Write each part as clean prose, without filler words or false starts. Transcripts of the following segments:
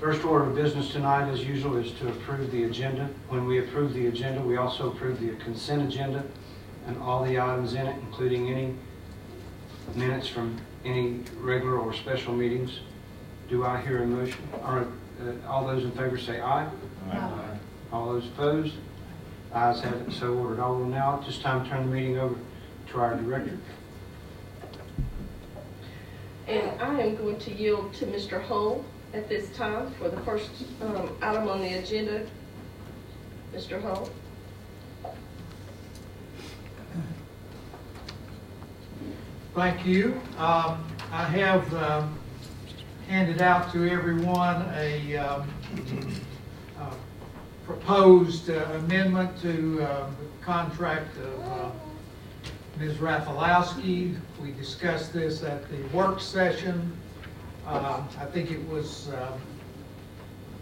First order of business tonight, as usual, is to approve the agenda. When we approve the agenda, we also approve the consent agenda and all the items in it, including any minutes from any regular or special meetings. Do I hear a motion? All those in favor say aye. Aye. All those opposed? Ayes have it, so ordered. I will now at this time turn the meeting over to our director. And I am going to yield to Mr. Hull at this time for the first item on the agenda. Mr. Hull. Thank you. I have handed out to everyone a proposed amendment to the contract of Ms. Rafalowski. We discussed this at the work session. I think it was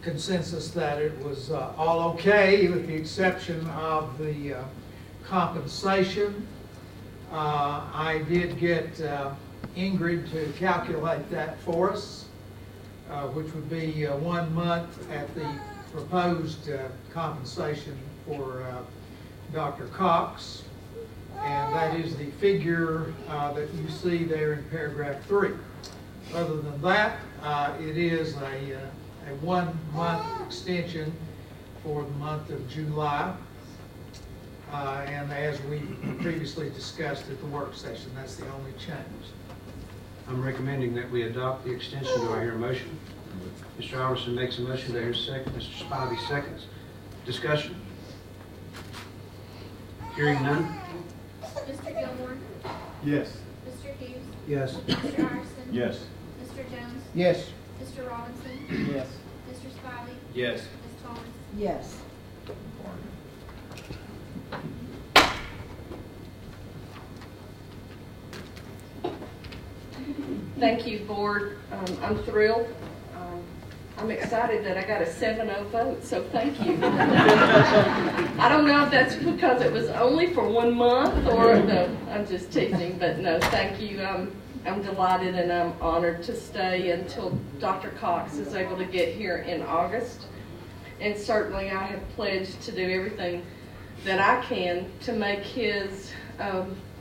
consensus that it was all okay with the exception of the compensation. I did get Ingrid to calculate that for us, which would be 1 month at the proposed compensation for Dr. Cox, and that is the figure that you see there in paragraph 3. Other than that, it is a 1 month extension for the month of July. And as we previously discussed at the work session, that's the only change. I'm recommending that we adopt the extension. Do I hear a motion? Mr. Alverson makes a motion. Do I hear a second? Mr. Spivey seconds. Discussion? Hearing none? Mr. Gilmore? Yes. Mr. Hughes? Yes. Mr. Iverson? Yes. Mr. Jones? Yes. Mr. Robinson? Yes. Mr. Spivey? Yes. Ms. Thomas? Yes. Thank you, board. I'm thrilled. I'm excited that I got a 7-0 vote, so thank you. I don't know if that's because it was only for 1 month or no, I'm just teasing, but no, thank you. I'm delighted and I'm honored to stay until Dr. Cox is able to get here in August. And certainly I have pledged to do everything that I can to make his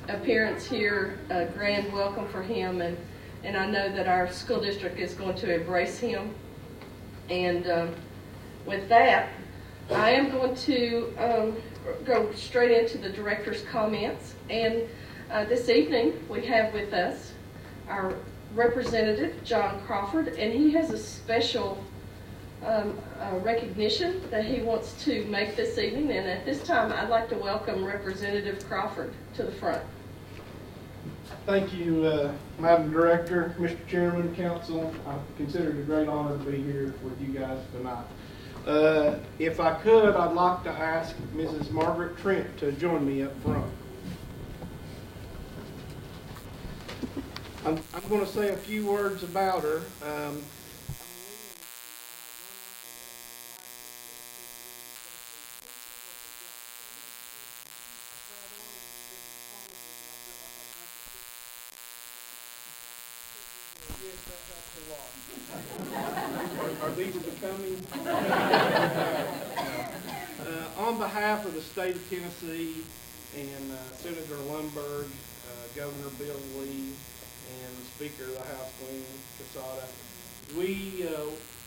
appearance here a grand welcome for him. And I know that our school district is going to embrace him. And with that, I am going to go straight into the director's comments. And this evening, we have with us our representative, John Crawford, and he has a special recognition that he wants to make this evening. And at this time, I'd like to welcome Representative Crawford to the front. Thank you, Madam Director, Mr. Chairman, Council. I consider it a great honor to be here with you guys tonight. If I could, I'd like to ask Mrs. Margaret Trent to join me up front. I'm going to say a few words about her. Are these becoming? On behalf of the state of Tennessee and Senator Lundberg, Governor Bill Lee, and Speaker of the House, Glenn Casada, we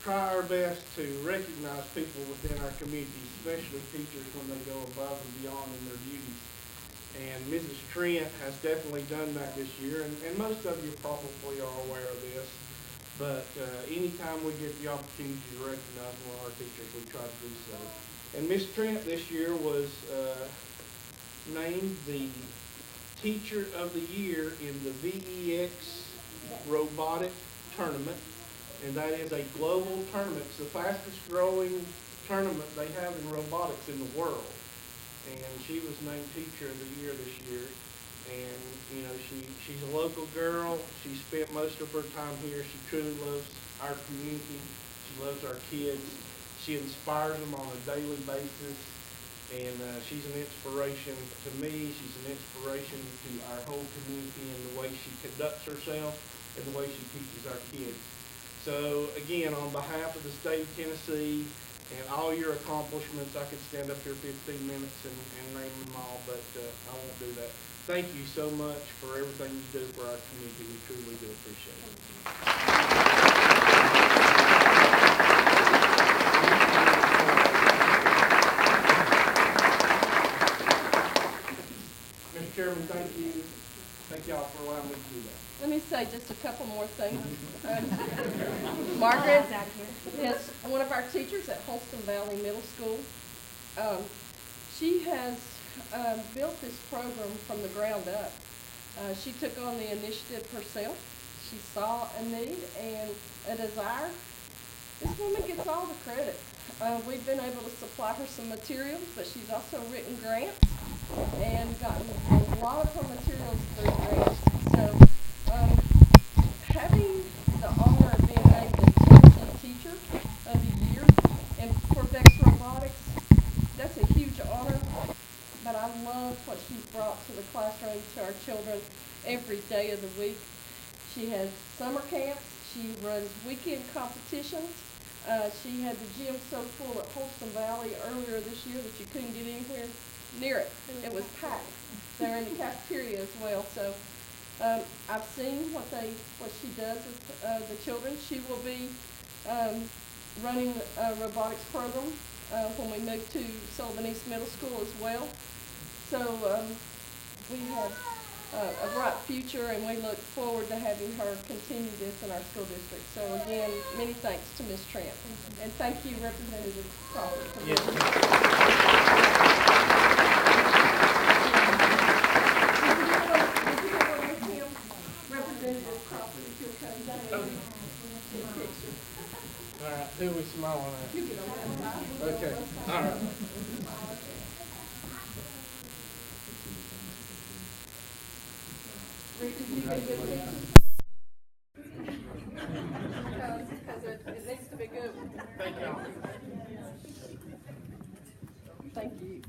try our best to recognize people within our community, especially teachers, when they go above and beyond in their duties. And Mrs. Trent has definitely done that this year, and most of you probably are aware of this. But anytime we get the opportunity to recognize one of our teachers, we try to do so. And Ms. Trent this year was named the Teacher of the Year in the VEX Robotic Tournament. And that is a global tournament. It's the fastest growing tournament they have in robotics in the world. And she was named Teacher of the Year this year. And, you know, she's a local girl. She spent most of her time here. She truly loves our community. She loves our kids. She inspires them on a daily basis. And she's an inspiration to me. She's an inspiration to our whole community in the way she conducts herself and the way she teaches our kids. So again, on behalf of the state of Tennessee and all your accomplishments, I could stand up here 15 minutes and name them all, but I won't do that. Thank you so much for everything you do for our community. We truly do appreciate it. Mr. Chairman, thank you. Thank y'all for allowing me to do that. Let me say just a couple more things. Margaret is one of our teachers at Holston Valley Middle School. She has built this program from the ground up. She took on the initiative herself. She saw a need and a desire. This woman gets all the credit. We've been able to supply her some materials, but she's also written grants and gotten a lot of her materials through grants. So having the honor of being named the Tennessee Teacher of the Year and for Vex Robotics, that's a huge honor. But I love what she's brought to the classroom, to our children, every day of the week. She has summer camps. She runs weekend competitions. She had the gym so full at Holston Valley earlier this year that you couldn't get anywhere near it. It was packed. They're in the cafeteria as well. So I've seen what she does with the children. She will be running a robotics program when we move to Sullivan East Middle School as well. So we have a bright future, and we look forward to having her continue this in our school district. So again, many thanks to Ms. Trent. And thank you, Representative Crawford, for being here. Representative Crawford, if you'll come down. All right, who we smiling at? You get on that side. Okay, all right. Because it needs to be good. Thank y'all. Thank you.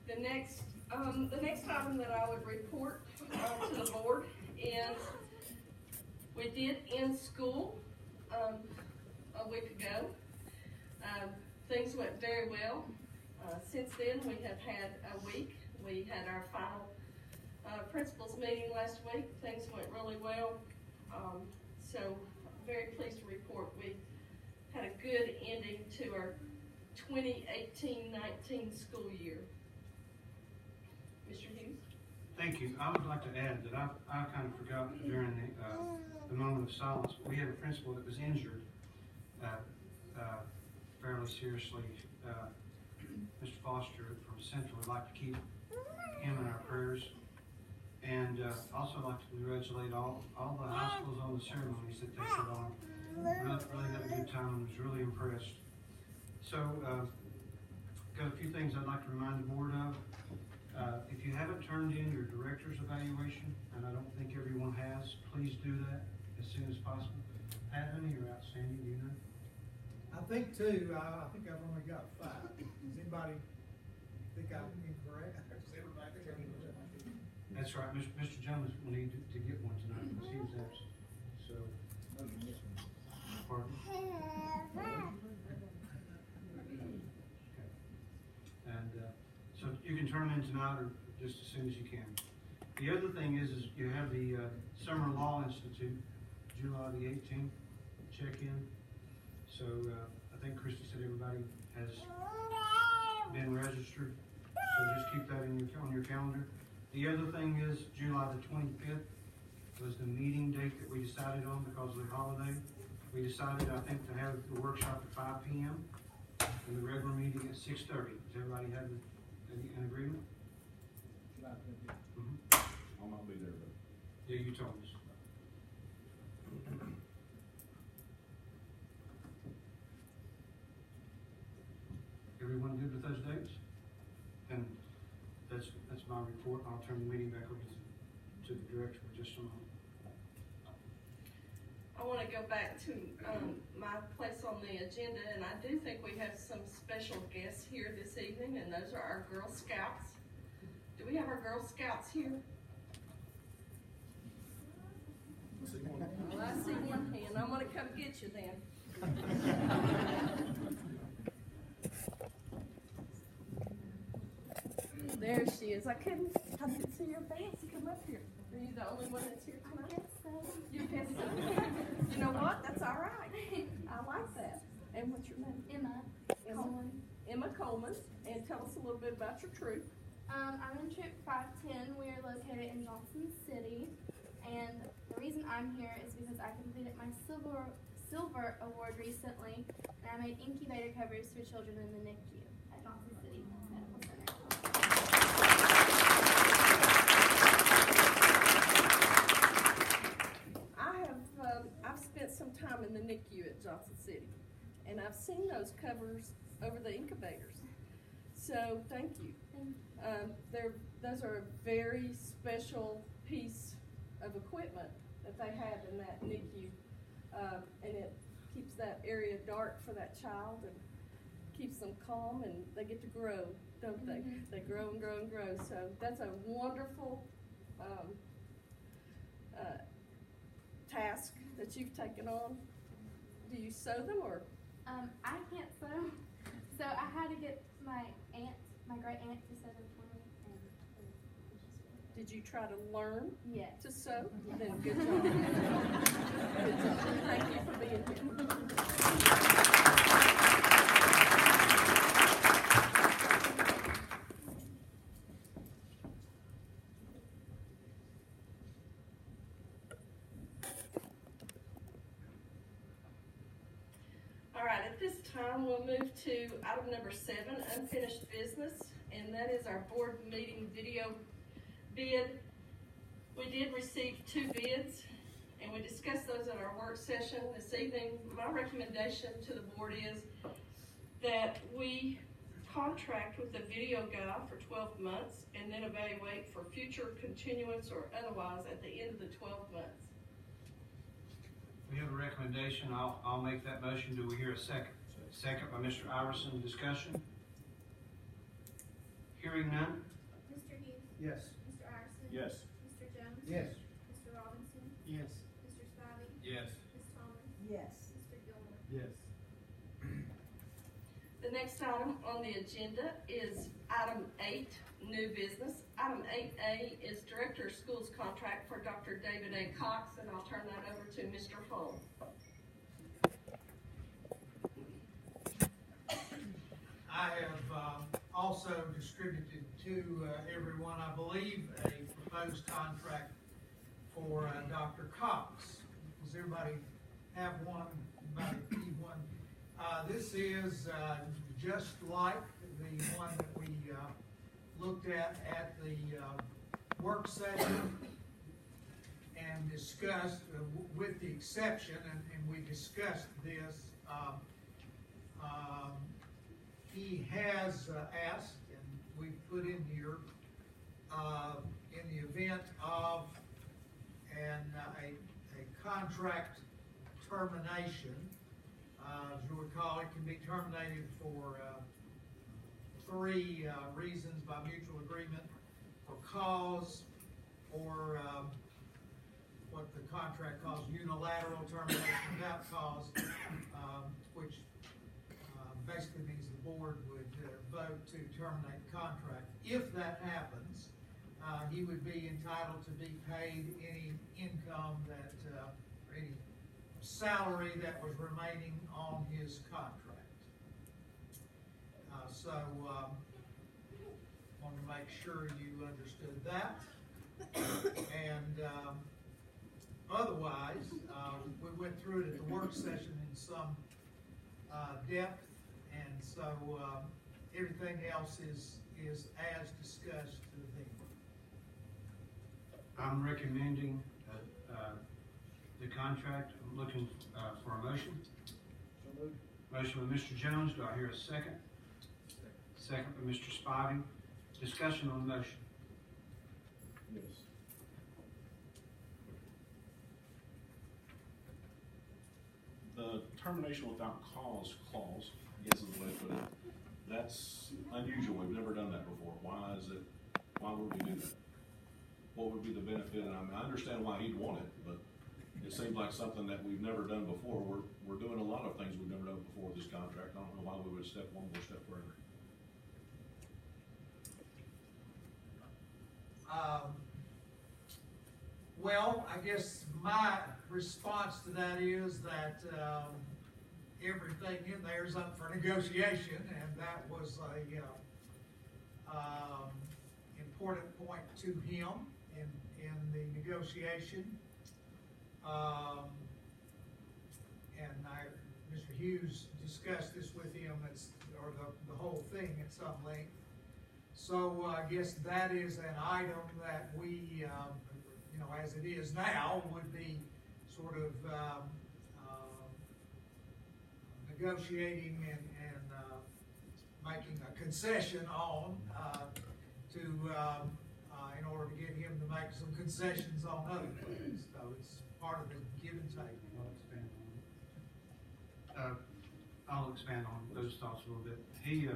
The next item that I would report to the board is we did end school a week ago. Things went very well. Since then, we have had a week. We had our final principals meeting last week. Things went really well. So I'm very pleased to report we had a good ending to our 2018-19 school year. Mr. Hughes? Thank you. I would like to add that I kind of forgot during the moment of silence. We had a principal that was injured fairly seriously. Mr. Foster from Central would like to keep him in our prayers. And also like to congratulate all the high schools on the ceremonies that they put on. Really had a good time and was really impressed. So, got a few things I'd like to remind the board of. If you haven't turned in your director's evaluation, and I don't think everyone has, please do that as soon as possible. Pat, how many are outstanding, do you know? I think two. I think I've only got 5. Does anybody think I'm incorrect? Does everybody think I'm incorrect? That's right. Mr. Jones will need to get one tonight because he was absent. So, pardon? Okay. And so you can turn them in tonight or just as soon as you can. The other thing is you have the Summer Law Institute, July the 18th, check-in. So I think Christy said everybody has been registered. So just keep that on your calendar. The other thing is July the 25th was the meeting date that we decided on because of the holiday. We decided, I think, to have the workshop at 5 p.m. and the regular meeting at 6:30. Does everybody have an agreement? I'll not be there, but. Yeah, you told us. Everyone good with those dates? And that's my report. I'll turn the meeting back over to the director for just a moment. I want to go back to my place on the agenda, and I do think we have some special guests here this evening, and those are our Girl Scouts. Do we have our Girl Scouts here? Well, I see one hand. I'm going to come get you then. There she is. I didn't see your face come up here. Are you the only one that's here tonight? Guess so. You guess so. You know what? That's all right. I like that. And what's your name? Emma. Coleman. Emma Coleman. And tell us a little bit about your troop. I'm in Troop 510. We are located in Johnson City. And the reason I'm here is because I completed my silver award recently. And I made incubator covers for children in the NICU at Johnson City Medical Center. I've spent some time in the NICU at Johnson City, and I've seen those covers over the incubators. So thank you. Those are a very special piece of equipment that they have in that NICU, and it keeps that area dark for that child and keeps them calm, and they get to grow, don't they? Mm-hmm. They grow and grow and grow. So that's a wonderful task that you've taken on. Do you sew them or? I can't sew, so I had to get my great aunt to sew them for me. Did you try to learn Yes. to sew? Then good job. Good job. Thank you for being here. All right, at this time, we'll move to item number 7, unfinished business, and that is our board meeting video bid. We did receive 2 bids, and we discussed those at our work session this evening. My recommendation to the board is that we contract with the video guy for 12 months and then evaluate for future continuance or otherwise at the end of the 12 months. We have a recommendation. I'll make that motion. Do we hear a second? Second by Mr. Iverson. Discussion? Hearing none? Mr. Hughes. Yes. Mr. Iverson. Yes. Mr. Jones. Yes. Mr. Robinson. Yes. Mr. Spivey. Yes. Ms. Thomas. Yes. Mr. Gilmore. Yes. The next item on the agenda is item 8, new business. Item 8A is Director of Schools contract for Dr. David A. Cox, and I'll turn that over to Mr. Hull. I have also distributed to everyone, I believe, a proposed contract for Dr. Cox. Does everybody have one? Everybody need one? This is just like the one that we looked at the work session and discussed, with the exception, and we discussed this, he has asked, and we put in here, in the event of a contract termination, as you recall, it can be terminated for 3 reasons by mutual agreement: for cause, or what the contract calls unilateral termination without cause, which basically means the board would vote to terminate the contract. If that happens, he would be entitled to be paid any income that, or any salary that was remaining on his contract. Want to make sure you understood that. And otherwise, we went through it at the work session in some depth, and so everything else is as discussed then. I'm recommending the contract. I'm looking for a motion. So moved. Motion by Mr. Jones. Do I hear a second? Second by Mr. Spivey. Discussion on the motion. Yes. termination without cause clause, I guess is the way to put it, that's unusual. We've never done that before. Why is it, why would we do that? What would be the benefit? And I mean, I understand why he'd want it, but it seems like something that we've never done before. We're doing a lot of things we've never done before with this contract. I don't know why we would step one more step further. Well, I guess my response to that is that everything in there is up for negotiation, and that was a important point to him in the negotiation. And Mr. Hughes discussed this with him, or the whole thing at some length. So I guess that is an item that we, as it is now, would be sort of negotiating and making a concession on in order to get him to make some concessions on other things. So it's part of the give and take. I'll expand on those thoughts a little bit. He's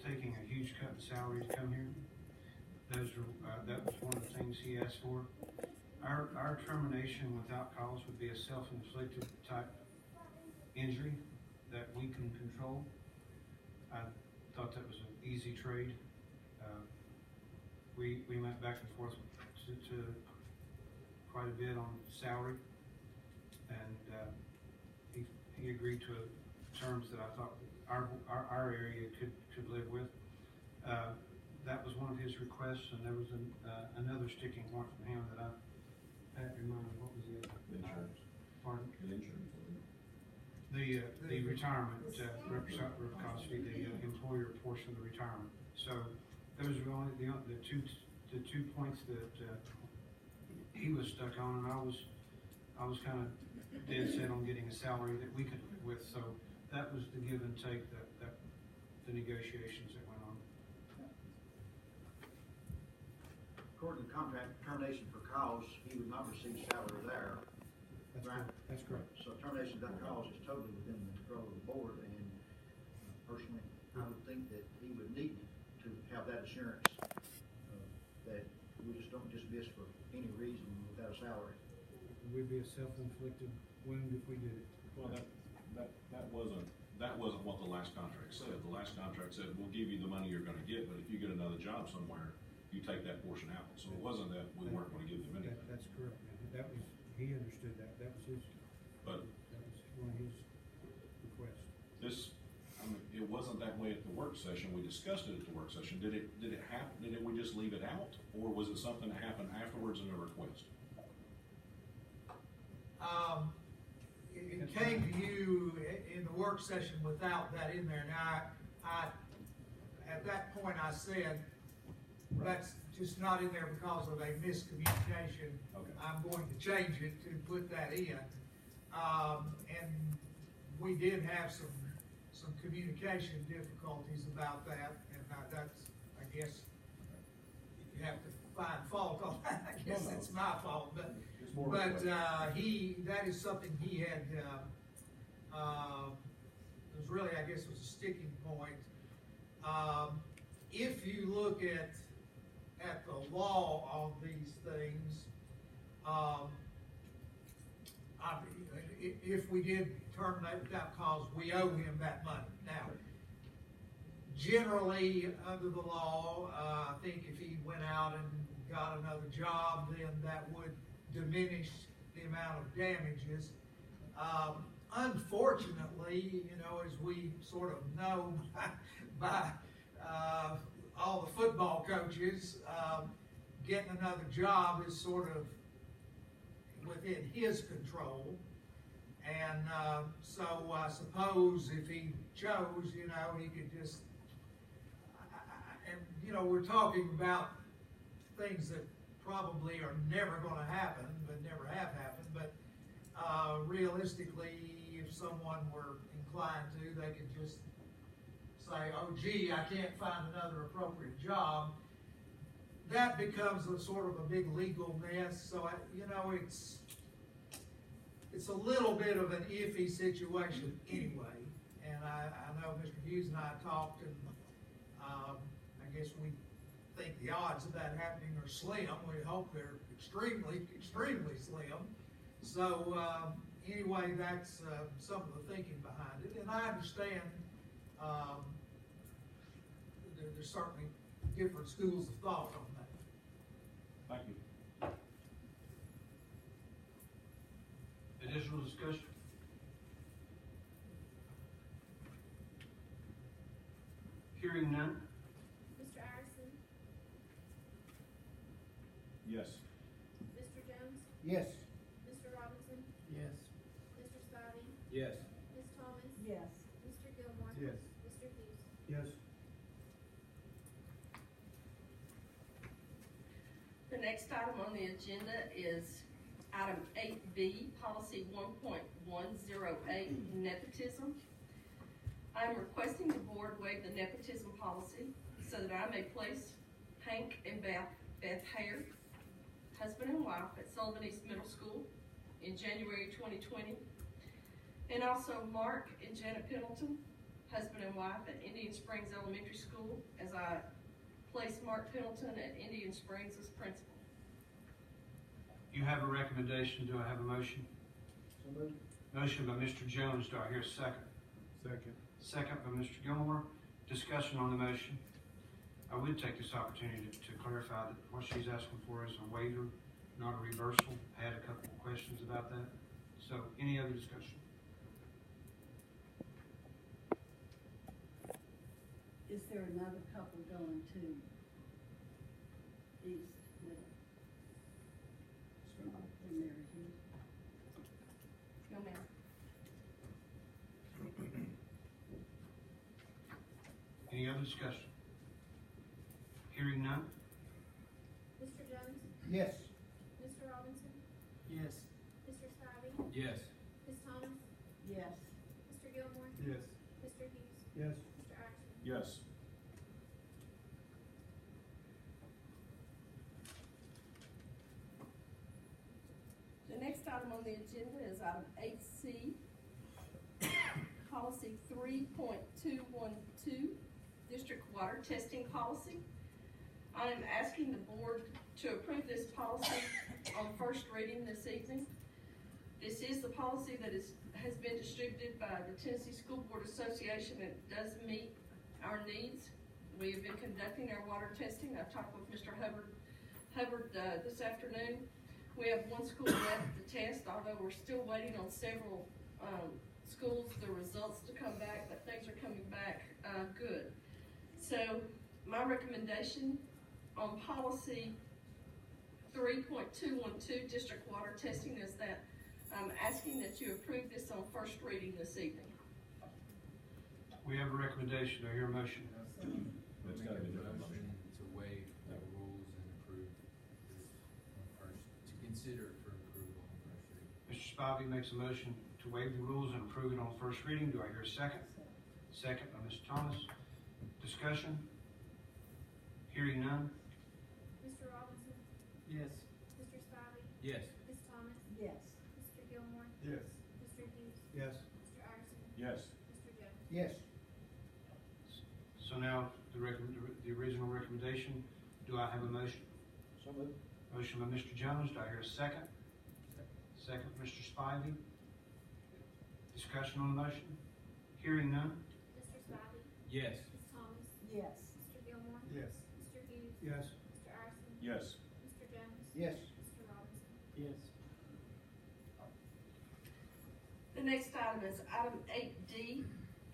taking a huge cut in salary to come here. That was one of the things he asked for. Our termination without cause would be a self-inflicted type injury that we can control. I thought that was an easy trade. We went back and forth to quite a bit on salary, and he agreed to terms that I thought our area could live with. That was one of his requests, and there was another sticking point from him that I had in mind. What was the other? The insurance. Pardon? The insurance. The retirement custody, the employer portion of the retirement. So those were only the two points that he was stuck on, and I was kind of dead set on getting a salary that we could live with. So that was the give and take that the negotiations that went on. According to the contract, termination for cause, he would not receive salary there. That's Right. correct. That's correct. So termination without cause is totally within the control of the board, and personally, I would think that he would need to have that assurance that we just don't dismiss for any reason without a salary. It would be a self-inflicted wound if we did it. Well, that wasn't what the last contract said. The last contract said, we'll give you the money you're gonna get, but if you get another job somewhere, you take that portion out. So it wasn't that we weren't gonna give them anything. That's correct. That was, he understood that. That was But one of his requests. this, I mean, it wasn't that way at the work session. We discussed it at the work session. Did it happen? Did we just leave it out? Or was it something that happened afterwards in a request? It came to you in the work session without that in there. Now, I at that point I said, that's just not in there because of a miscommunication. Okay. I'm going to change it to put that in. And we did have some communication difficulties about that, and that's, I guess, if you have to find fault on that, I guess it's my fault, but that is something he had, it was really, I guess, it was a sticking point. If you look at the law on these things, if we did terminate without cause, we owe him that money. Now, generally, under the law, I think if he went out and got another job, then that would diminish the amount of damages. Unfortunately, as we sort of know by all the football coaches, getting another job is sort of within his control. And so I suppose if he chose, he could just, and we're talking about things that probably are never going to happen, but never have happened. But realistically, if someone were inclined to, they could just say, oh, gee, I can't find another appropriate job. That becomes a sort of a big legal mess. So, it's a little bit of an iffy situation anyway. And I know Mr. Hughes and I talked, and I guess we think the odds of that happening are slim. We hope they're extremely, extremely slim. So anyway, that's some of the thinking behind it. And I understand there's certainly different schools of thought on that. Thank you. Additional discussion? Hearing none? Mr. Iverson? Yes. Mr. Jones? Yes. Mr. Robinson? Yes. Mr. Spivey? Yes. Ms. Thomas? Yes. Mr. Gilmore? Yes. Mr. Hughes? Yes. The next item on the agenda is item 8B, policy 1.108, nepotism. I'm requesting the board waive the nepotism policy so that I may place Hank and Beth Hare, husband and wife, at Sullivan East Middle School in January 2020, and also Mark and Janet Pendleton, husband and wife, at Indian Springs Elementary School, as I place Mark Pendleton at Indian Springs as principal. You have a recommendation. Do I have a motion? So moved. Motion by Mr. Jones. Do I hear a second? Second. Second by Mr. Gilmore. Discussion on the motion. I would take this opportunity to clarify that what she's asking for is a waiver, not a reversal. I had a couple of questions about that. So any other discussion? Is there another couple going to East Middle? From Mary Hughes? No, ma'am. Any other discussion? Hearing none? Mr. Jones? Yes. Mr. Robinson? Yes. Mr. Spivey? Yes. Ms. Thomas? Yes. Mr. Gilmore? Yes. Mr. Hughes? Yes. Mr. Iverson? Yes. The next item on the agenda is item 8C, policy 3.212, district water testing policy. I am asking the board to approve this policy on first reading this evening. This is the policy that has been distributed by the Tennessee School Board Association, and it does meet our needs. We have been conducting our water testing. I've talked with Mr. Hubbard this afternoon. We have one school left to test, although we're still waiting on several schools, the results to come back, but things are coming back good. So my recommendation on policy 3.212, district water testing, is that I'm asking that you approve this on first reading this evening. We have a recommendation. Do I hear a motion? It's got to be done. Motion to waive the rules and approve this on first, to consider it for approval on first reading. Mr. Spivey makes a motion to waive the rules and approve it on first reading. Do I hear a second? Second by Ms. Thomas. Discussion? Hearing none? Mr. Robinson? Yes. Mr. Spivey? Yes. Ms. Thomas? Yes. Mr. Gilmore? Yes. Mr. Hughes? Yes. Mr. Iverson? Yes. Mr. Jones? Yes. So now the original recommendation, do I have a motion? So moved. Motion by Mr. Jones. Do I hear a second? Second by Mr. Spivey. Discussion on the motion? Hearing none? Mr. Spivey? Yes. Ms. Thomas? Yes. Mr. Gilmore? Yes. Mr. Hughes? Yes. Mr. Iverson? Yes. Mr. Jones? Yes. Mr. Robinson? Yes. The next item is item 8D,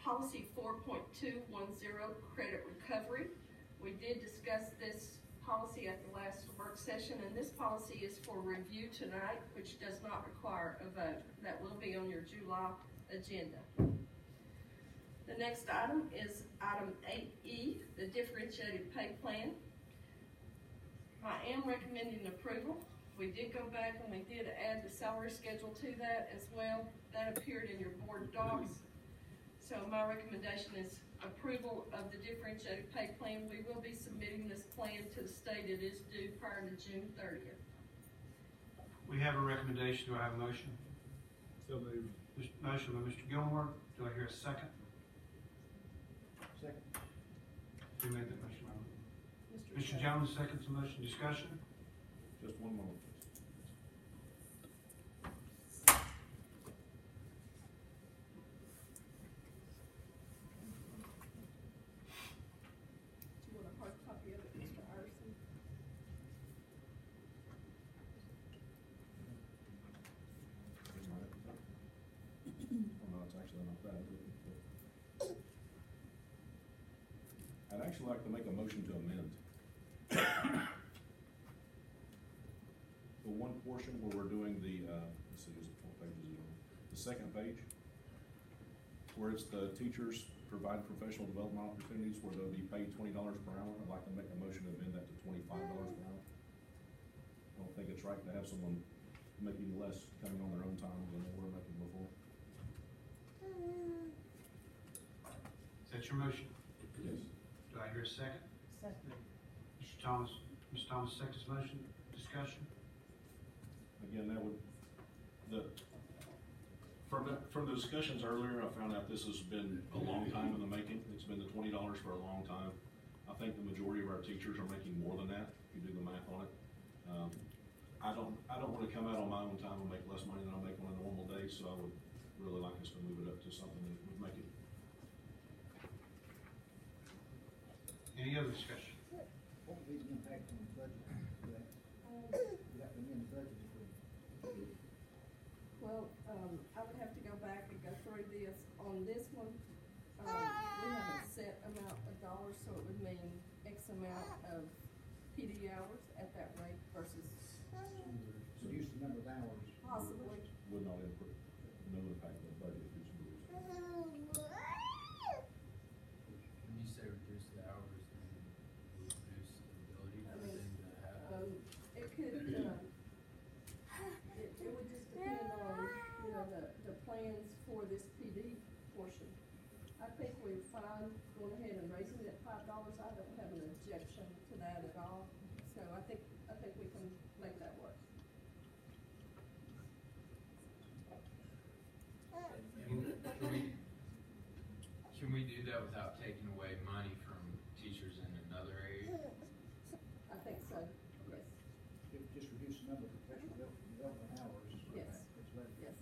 policy 4.210, credit recovery. We did discuss this policy at the last work session, and this policy is for review tonight, which does not require a vote. That will be on your July agenda. The next item is item 8E, the differentiated pay plan. I am recommending approval. We did go back and we did add the salary schedule to that as well. That appeared in your board docs. So my recommendation is approval of the differentiated pay plan. We will be submitting this plan to the state. It is due prior to June 30th. We have a recommendation. Do I have a motion? So moved. Motion by Mr. Gilmore, do I hear a second? Second. Who made that motion? Mr. Jones seconds the motion. Discussion? Just one moment, please. Do you want a hard copy of it, Mr. Iverson? Oh, no, it's actually not that. I'd actually like to make a motion to amend. The one portion where we're doing the, let's see, what page is it on? The second page, where it's the teachers provide professional development opportunities where they'll be paid $20 per hour. I'd like to make a motion to amend that to $25 per hour. I don't think it's right to have someone making less coming on their own time than they were making before. Is that your motion? Yes. Do I hear a second? Second. Mr. Thomas seconds the motion. Discussion? Again, that would, from the discussions earlier, I found out this has been a long time in the making. It's been the $20 for a long time. I think the majority of our teachers are making more than that, if you do the math on it. I don't want to come out on my own time and make less money than I make on a normal day, so I would really like us to move it up to something that would make it. Any other discussion? What would be the impact on the budget for that? You have to amend the budget if we. Well, I would have to go back and go through this. On this one, we have a set amount of dollars, so it would mean X amount of PD hours at that rate versus Reduce the number of hours. possibly. Would not input, no impact on the budget if it's reduced. When you say reduce the hours, then reduce the ability I for mean, them to have. It could, it would just depend on, you know, the plans for this PD portion. I think we're fine going ahead and raising it $5. I don't have an objection to that at all. So I think we can make that work. Can we do that without taking away money from teachers in another area? I think so, yes, Just reduce the number of professional development hours. Yes. It's better. yes,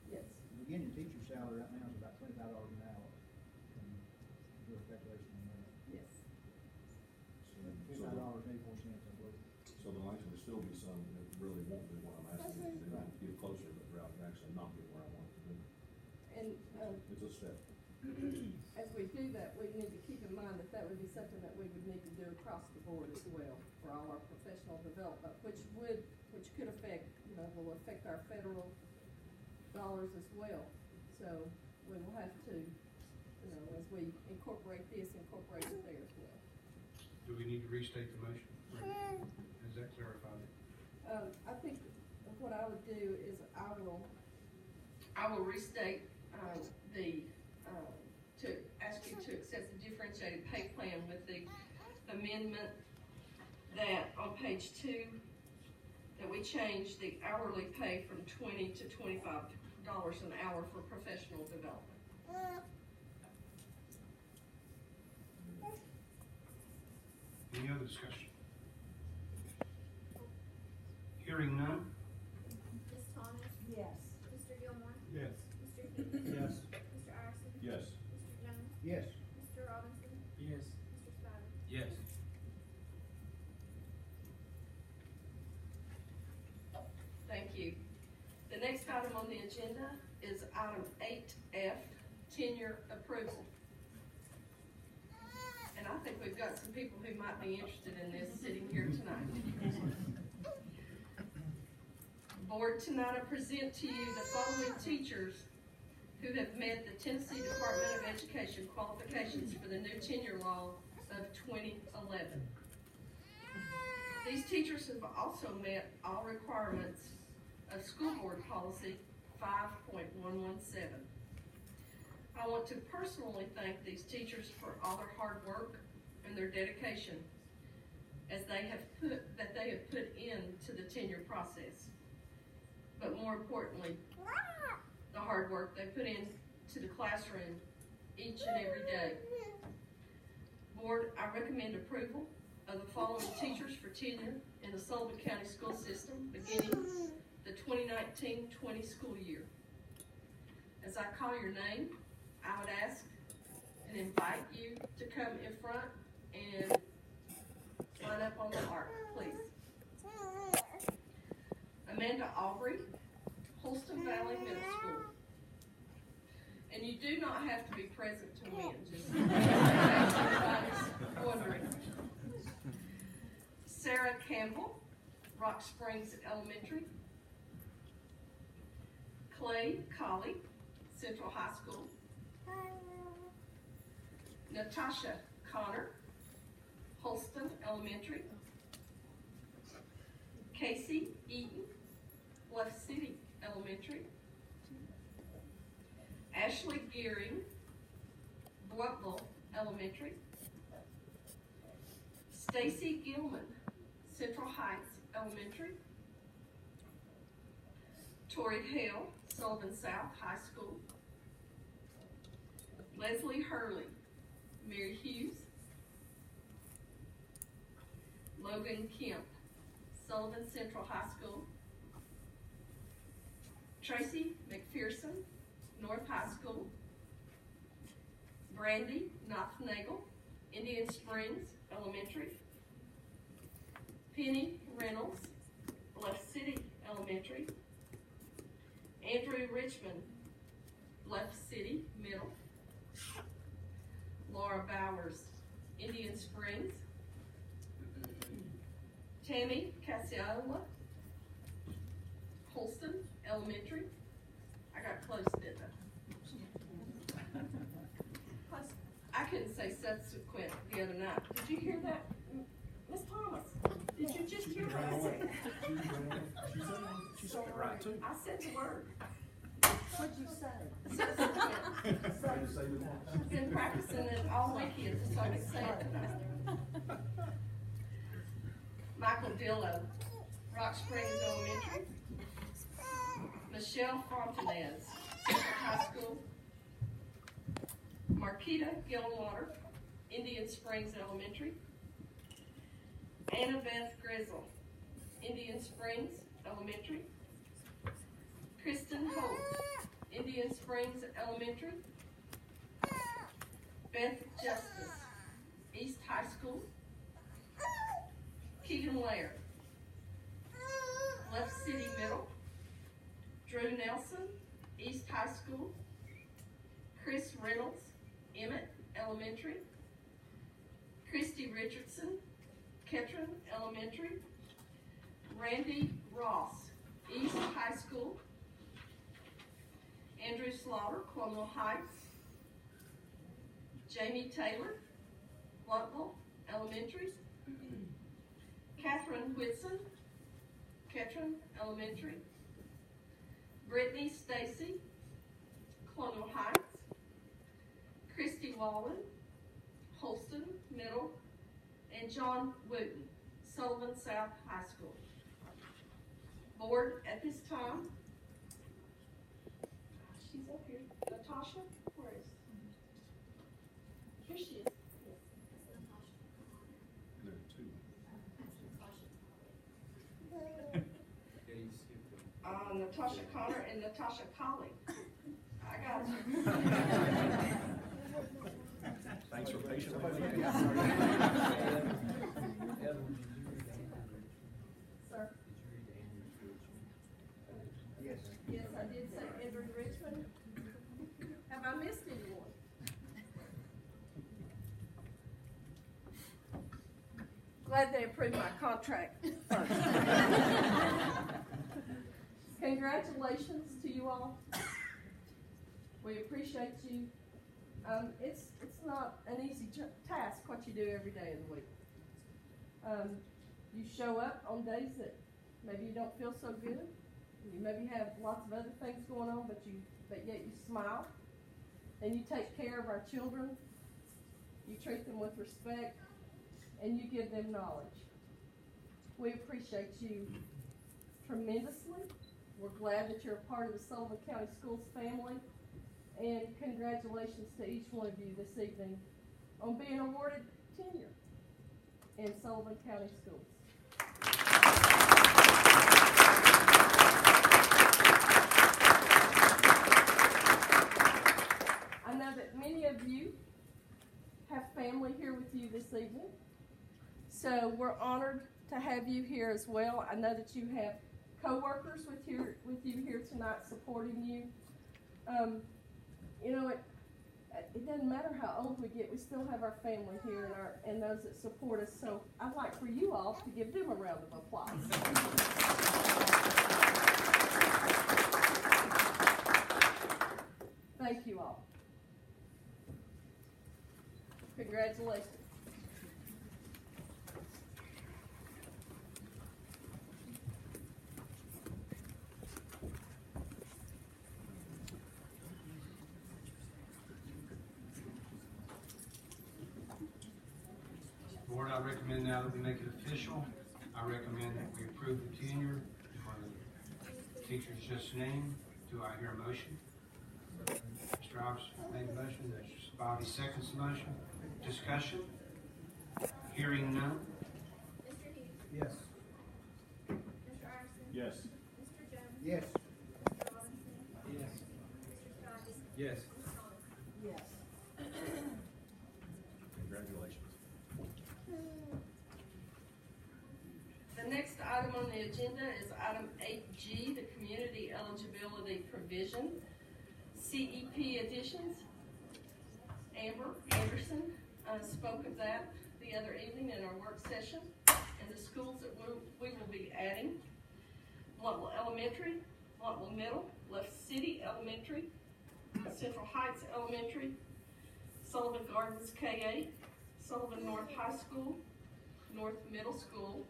yes. The beginning teacher salary right now is about $25 an hour. And do a calculation on that. Yes. $25.84, I believe. So there'll actually still be some that really won't be what I'm asking you to do, get closer, but rather than actually not get where I want it to be. And, It's a step. as we do that, we need to keep in mind that that would be something that we would need to do across the board as well for all our professional development, which could affect, you know, will affect our federal dollars as well. So we will have to, you know, as we incorporate this, incorporate it there as well. Do we need to restate the motion? Is that clarified? I think what I would do is I will restate, to ask you to accept the differentiated pay plan with the amendment that on page 2, that we change the hourly pay from $20 to $25 an hour for professional development. Any other discussion? Hearing none? Ms. Thomas? Yes. Mr. Gilmore? Yes. Mr. Heath? Yes. Mr. Iverson? Yes. Mr. Jones? Yes. Mr. Robinson? Yes. Mr. Snyder? Yes. Thank you. The next item on the agenda is item 8F, tenure approval. And I think we've got some people who might be interested in this sitting here tonight. Board, tonight I present to you the following teachers who have met the Tennessee Department of Education qualifications for the new tenure law of 2011. These teachers have also met all requirements of School Board Policy 5.117. I want to personally thank these teachers for all their hard work and their dedication as they have put into the tenure process. but more importantly, the hard work they put into the classroom each and every day. Board, I recommend approval of the following teachers for tenure in the Sullivan County School System beginning the 2019-20 school year. As I call your name, I would ask and invite you to come in front and line up on the arc, please. Amanda Aubrey, Holston Valley Middle School. And you do not have to be present to win, just in case somebody's wondering. Sarah Campbell, Rock Springs Elementary. Clay Colley, Central High School. Natasha Connor, Holston Elementary. Casey Eaton, Bluff City Elementary. Ashley Gearing, Bluffville Elementary. Stacy Gilman, Central Heights Elementary. Tori Hale, Sullivan South High School. Leslie Hurley, Mary Hughes. Logan Kemp, Sullivan Central High School. Tracy McPherson, North High School. Brandy Nothnagel, Indian Springs Elementary. Penny Reynolds, Bluff City Elementary. Andrew Richmond, Bluff City Middle. Laura Bowers, Indian Springs. Tammy Cassiola, Holston Elementary. I got close, didn't I? I couldn't say subsequent the other night. Did you hear that, Miss Thomas? Did you just hear what I said? She said it right too. I said the word. What'd you say? Subsequent. I've been practicing it all weekend so I can say it tonight. Michael Dillo, Rock Springs Elementary. Michelle Fontanez, Central High School. Marquita Gilwater, Indian Springs Elementary. Annabeth Grizzle, Indian Springs Elementary. Kristen Holt, Indian Springs Elementary. Beth Justice, East High School. Keegan Laird, Bluff City Middle. Drew Nelson, East High School. Chris Reynolds, Emmett Elementary. Christy Richardson, Ketron Elementary. Randy Ross, East High School. Andrew Slaughter, Cornwall Heights. Jamie Taylor, Bluffville Elementary. Catherine Whitson, Ketron Elementary. Brittany Stacy, Colonial Heights. Christy Wallen, Holston Middle. And John Wooten, Sullivan South High School. Board, at this time, she's up here. Natasha, where is? Here she is. There are two. Yeah, you skipped them. Natasha Connor and Natasha Colley. I got you. Thanks for patiently waiting. Evan, did you read Andrew? Sir? Did you read Andrew's Richmond? Yes. Yes, I did say Andrew Richmond. Have I missed anyone? Glad they approved my contract first. Congratulations to you all. We appreciate you. It's not an easy task what you do every day of the week. You show up on days that maybe you don't feel so good. You maybe have lots of other things going on, but yet you smile and you take care of our children. You treat them with respect and you give them knowledge. We appreciate you tremendously We're glad that you're a part of the Sullivan County Schools family, and congratulations to each one of you this evening on being awarded tenure in Sullivan County Schools. I know that many of you have family here with you this evening, so we're honored to have you here as well. I know that you have co-workers with you here tonight supporting you. You know, it doesn't matter how old we get, we still have our family here and those that support us. So I'd like for you all to give them a round of applause. Thank you all. Congratulations. Board, I recommend now that we make it official. I recommend that we approve the tenure for the teachers just named. Do I hear a motion? Mr. Iverson made the motion. Mr. Spivey seconds the motion. Discussion? Hearing none? Mr. Hughes. Yes. Mr. Iverson. Yes. Mr. Jones. Yes. Mr. Robinson. Yes. Mr. Spivey. Yes. Ms. Thomas. Yes. Congratulations. The next item on the agenda is item 8G, the Community Eligibility Provision, CEP additions. Amber Anderson spoke of that the other evening in our work session, and the schools that we will be adding: Bluntwell Elementary, Bluntwell Middle, Left City Elementary, Central Heights Elementary, Sullivan Gardens K-8, Sullivan North High School, North Middle School.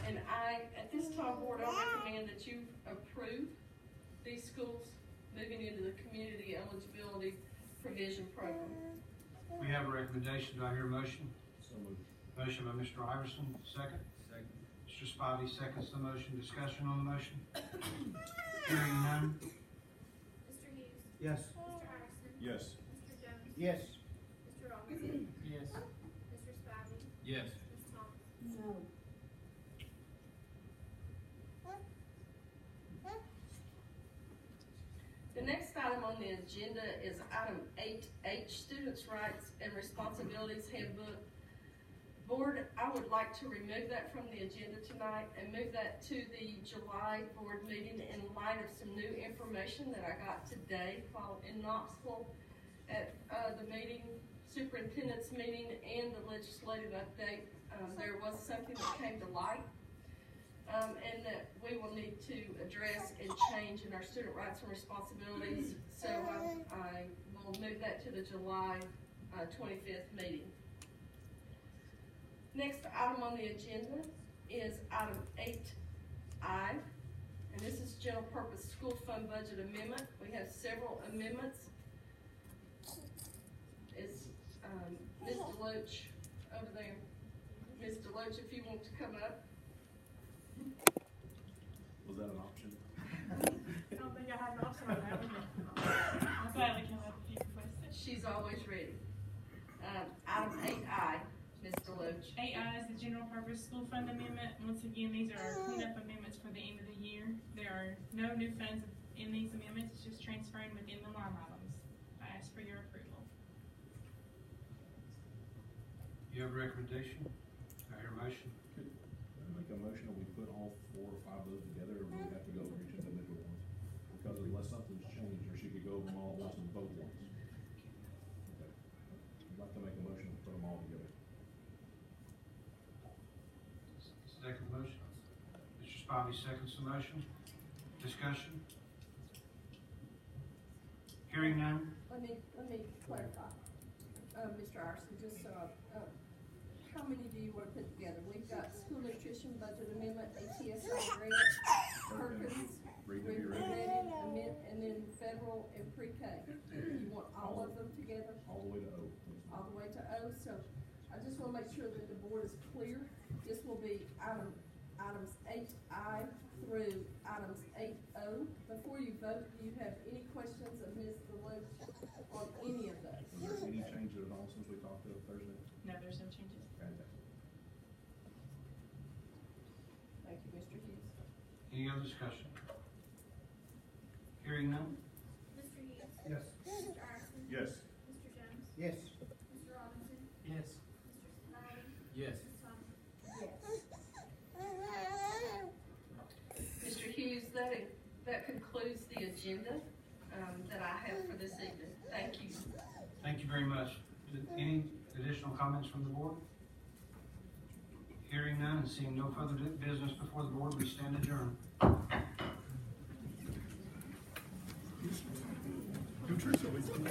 And at this time, Board, I recommend that you approve these schools moving into the Community Eligibility Provision Program. We have a recommendation. Do I hear a motion? So moved. Motion by Mr. Iverson, second. Second. Mr. Spivey seconds the motion. Discussion on the motion? Hearing none? Mr. Hughes. Yes. Mr. Iverson. Yes. Mr. Jones. Yes. Mr. Robinson. Yes. Mr. Spivey. Yes. Ms. Thomas. No. The next item on the agenda is item 8H, Students' Rights and Responsibilities Handbook. Board, I would like to remove that from the agenda tonight and move that to the July board meeting in light of some new information that I got today while in Knoxville at the meeting, superintendent's meeting, and the legislative update. There was something that came to light. And that we will need to address and change in our student rights and responsibilities. So I will move that to the July 25th meeting. Next item on the agenda is item 8I, and this is general purpose school fund budget amendment. We have several amendments. Is Ms. Deloach over there? Ms. Deloach, if you want to come up. Was that an option? I don't think I have an option on that one. I'll gladly come up if you request it. She's always ready. Item 8I, Ms. Deloach. 8I is the general purpose school fund amendment. Once again, these are our cleanup amendments for the end of the year. There are no new funds in these amendments, it's just transferring within the line items. I ask for your approval. You have a recommendation? Do I hear a motion? Could I make a motion that we put all 4 or 5 of those together, or do we have to go over each individual one? Because unless something's changed, or she could go over them all at once and vote once. Okay. I'd like to make a motion to put them all together. Second motion. Mr. Spivey seconds the motion. Discussion? Hearing none? Let me clarify, Mr. Iverson, just so, how many do you want to put together? We've got school nutrition budget amendment, ATSI grant, Perkins, Read it, if you're ready. ready, and then federal and pre-K. You want all of them together? All the way to O. All the way to O, so I just want to make sure that the board is clear. This will be item items 8I through items 8O. Before you vote, do you have any questions of Ms. Deloach on any of those? Is there any change at all since we talked to Thursday? No, there's no changes. Fantastic. Thank you, Mr. Hughes. Any other discussion? Hearing none? Mr. Hughes. Yes. Mr. Ireson. Yes. Mr. Jones. Yes. Mr. Robinson. Yes. Mr. Smiley. Yes. Ms. Thomas. Mr. Hughes, that concludes the agenda that I have for this evening. Thank you. Thank you very much. Any additional comments from the board? Hearing none and seeing no further business before the board, we stand adjourned. Nutrition.